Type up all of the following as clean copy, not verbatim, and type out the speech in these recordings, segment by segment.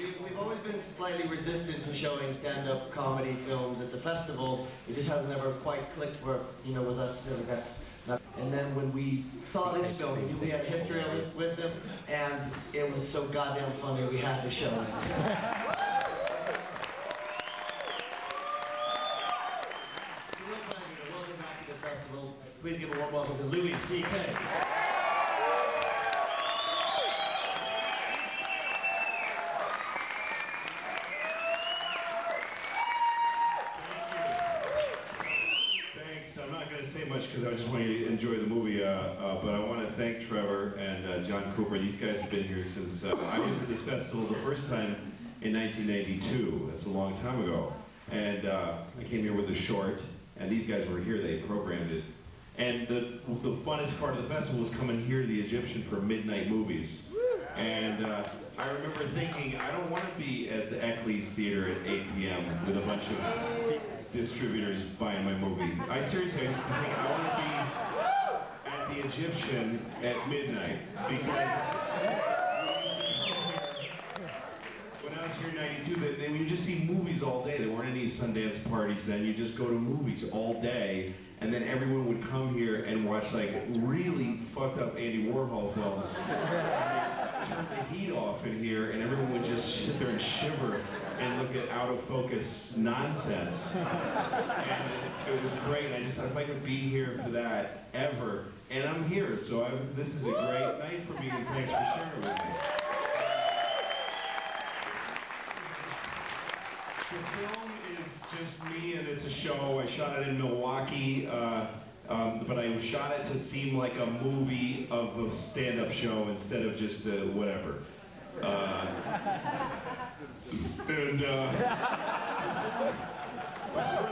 We've always been slightly resistant to showing stand-up comedy films at the festival. It just hasn't ever quite clicked with us. And then when we saw this film, we knew we had history with them, and it was so goddamn funny we had to show it. It's a real pleasure to welcome back to the festival. Please give a warm welcome to Louis C.K. Because I just want you to enjoy the movie, but I want to thank Trevor and John Cooper. These guys have been here since I was at this festival the first time in 1982. That's a long time ago. And I came here with a short, and these guys were here. They programmed it. And the funnest part of the festival was coming here to the Egyptian for midnight movies. And I remember thinking, I don't want to be at the Eccles Theater at 8 p.m. with a bunch of distributors buying my movie. I seriously used to think I want to be at the Egyptian at midnight, because when I was here in '92, when you just see movies all day, there weren't any Sundance parties then. You just go to movies all day, and then everyone would come here and watch like really fucked up Andy Warhol films. Turn the heat off in here, and everyone would just sit there and shiver and look at out-of-focus nonsense. And it was great. I just thought if I could be here for that ever, and I'm here, so this is a great night for me, and thanks for sharing with me. The film is just me, and it's a show. I shot it in Milwaukee. But I shot it to seem like a movie of a stand-up show instead of just whatever. Before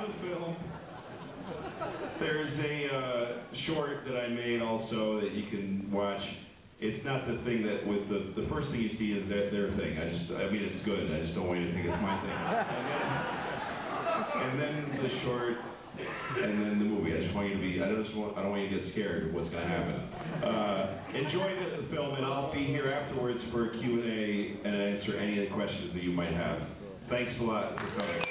the film, there's a short that I made also that you can watch. It's not the thing that with the first thing you see is their thing. I mean, it's good. I just don't want you to think it's my thing. And then the short. And then the movie. I just want you to be. I don't want you to get scared of what's going to happen. Enjoy the film, and I'll be here afterwards for a Q&A and answer any of the questions that you might have. Thanks a lot for coming.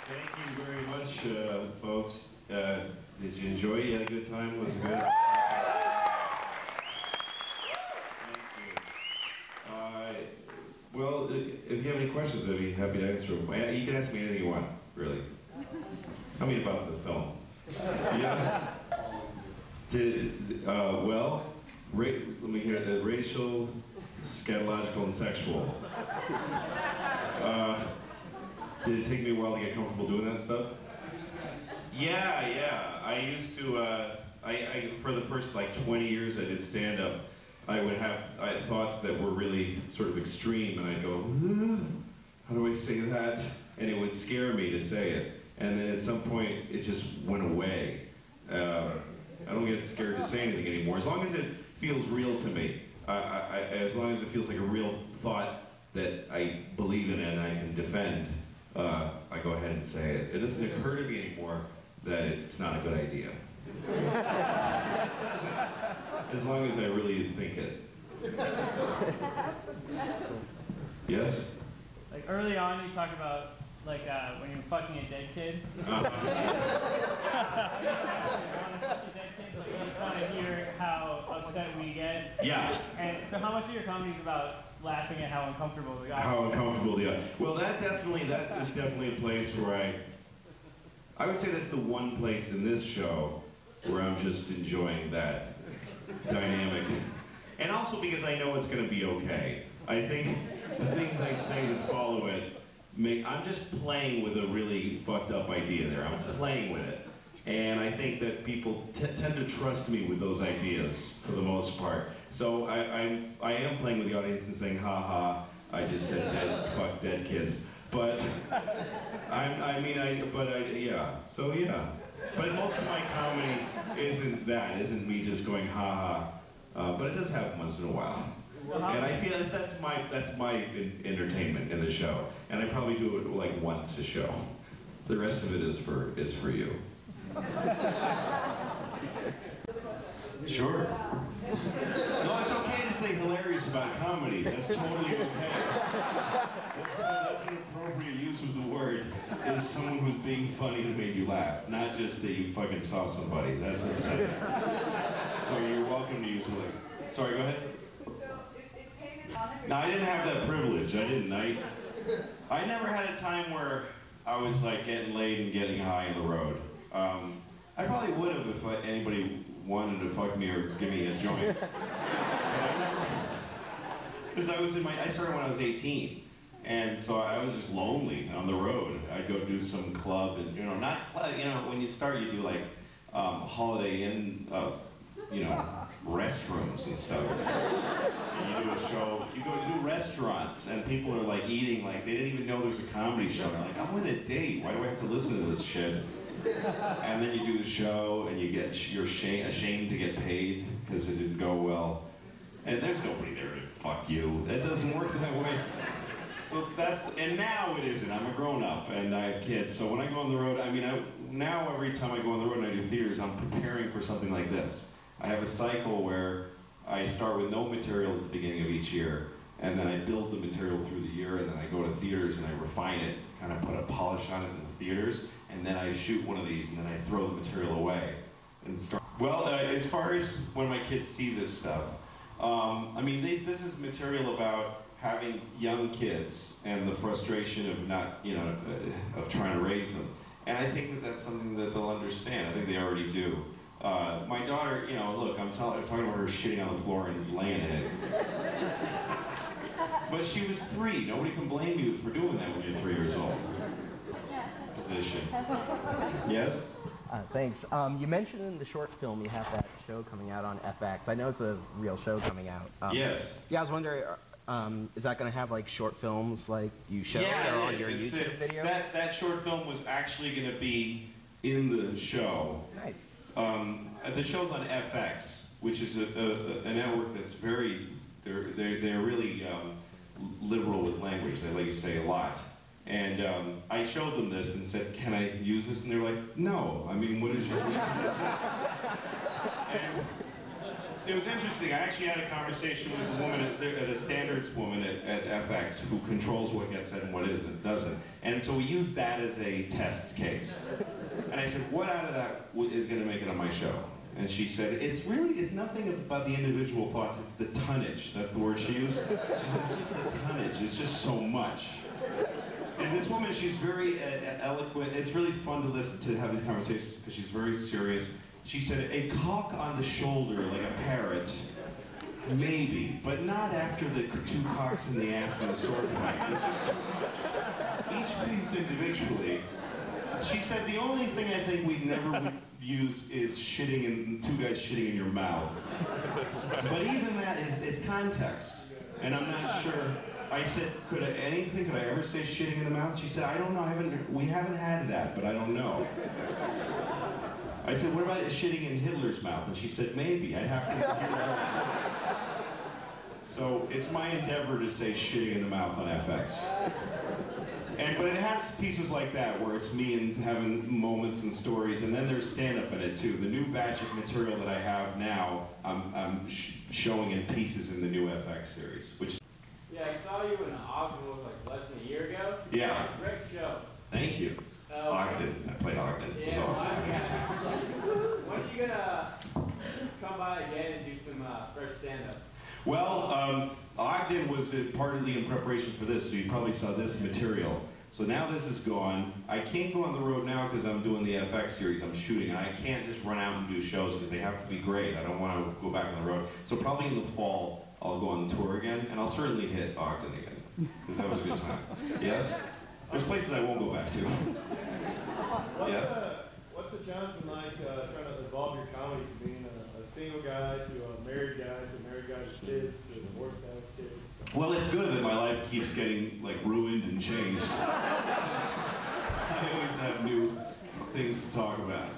Thank you very much, folks. Did you enjoy it? You had a good time? Was it good? Well, if you have any questions, I'd be happy to answer them. You can ask me anything you want, really. Tell me about the film. Yeah. Well, let me hear it. Racial, scatological, and sexual. Did it take me a while to get comfortable doing that stuff? Yeah. I used to, for the first like 20 years I did stand-up, I would have thoughts that were really sort of extreme, and I'd go, how do I say that? And it would scare me to say it. And then at some point, it just went away. I don't get scared to say anything anymore. As long as it feels real to me, as long as it feels like a real thought that I believe in and I can defend, I go ahead and say it. It doesn't occur to me anymore that it's not a good idea. As long as I really think it. Yes? Like early on, you talk about like when you're fucking a dead kid. I want to fuck a dead kid, but you just want to hear how upset we get. Yeah. And so, how much of your comedy is about laughing at how uncomfortable we are? How uncomfortable, yeah. Well, that is definitely a place where I would say that's the one place in this show where I'm just enjoying that dynamic. And also because I know it's going to be okay. I think the things I say that follow it, I'm just playing with a really fucked up idea there. I'm playing with it. And I think that people tend to trust me with those ideas for the most part. So I am playing with the audience and saying, ha ha, I just said fuck dead kids. But, yeah. So yeah. But most of my comedy isn't me just going ha ha. But it does happen once in a while. And I feel that's my entertainment in the show. And I probably do it like once a show. The rest of it is for you. Sure. No, it's okay to say hilarious about comedy. That's totally okay. That's an appropriate use of the word. Is someone who's being funny and made you laugh, not just that you fucking saw somebody. That's upsetting. So you're welcome to use hilarious. Sorry, go ahead. No, I didn't have that privilege. I didn't. I never had a time where I was like getting laid and getting high on the road. I probably would have if anybody wanted to fuck me or give me a joint. Because I started when I was 18, and so I was just lonely on the road. I'd go do some club, and not club. When you start, you do like Holiday Inn, restrooms and stuff. And you do a show. You go to restaurants, and people are like eating like they didn't even know there's a comedy show. They're like, I'm with a date. Why do I have to listen to this shit? And then you do the show, and you're ashamed to get paid because it didn't go well. And there's nobody there to fuck you. That doesn't work that way. So and now it isn't. I'm a grown up, and I have kids. So when I go on the road, now every time I go on the road and I do theaters, I'm preparing for something like this. I have a cycle where I start with no material at the beginning of each year, and then I build the material through the year, and then I go to theaters and I refine it, kind of put a polish on it in the theaters, and then I shoot one of these, and then I throw the material away. And start. Well, as far as when my kids see this stuff, this is material about having young kids and the frustration of not, of trying to raise them. And I think that that's something that they'll understand. I think they already do. My daughter, look, I'm talking about her shitting on the floor and laying in it. But she was 3. Nobody can blame you for doing that when you're 3 years old. Position. Yes? Thanks. You mentioned in the short film you have that show coming out on FX. I know it's a real show coming out. Yes. Yeah, I was wondering, is that going to have like short films like you showed or on your YouTube video? That short film was actually going to be in the show. Nice. The show's on FX, which is a network that's they're really liberal with language. They let you say a lot. And I showed them this and said, can I use this? And they're like, no. What is your And it was interesting. I actually had a conversation with a woman, a standards woman at FX who controls what gets said and what doesn't. And so we used that as a test case. And I said, what out of that is going to make it on my show? And she said, it's nothing about the individual thoughts, it's the tonnage. That's the word she used. She said, it's just the tonnage. It's just so much. And this woman, she's very eloquent. It's really fun to listen to have these conversations because she's very serious. She said, a cock on the shoulder like a parrot, maybe, but not after the 2 cocks in the ass and a sword fight. It's just too much. Each piece individually. She said, the only thing I think we never would use is 2 guys shitting in your mouth. But even that it's context. And I'm not sure. I said, could I ever say shitting in the mouth? She said, I don't know, we haven't had that, but I don't know. I said, what about shitting in Hitler's mouth? And she said, maybe, I'd have to figure that out. So it's my endeavor to say shitting in the mouth on FX. But it has pieces like that where it's me and having moments and stories, and then there's stand-up in it too. The new batch of material that I have now, I'm showing in pieces in the new FX series, which. Yeah, I saw you in Ogden like less than a year ago. Yeah. Great show. Thank you. Ogden. I played Ogden. It was awesome. When are you gonna come by again and do some fresh stand-up? Well, Ogden was partly in preparation for this, so you probably saw this material. So now this is gone. I can't go on the road now because I'm doing the FX series. I'm shooting, and I can't just run out and do shows because they have to be great. I don't want to go back on the road. So probably in the fall, I'll go on tour again, and I'll certainly hit Ogden again because that was a good time. Yes? There's places I won't go back to. Yes? What's the challenge in trying to evolve your comedy from being a single guy to a married guy with kids to a divorced guy with kids? Well, it's good that my life keeps getting ruined and changed. I always have new things to talk about.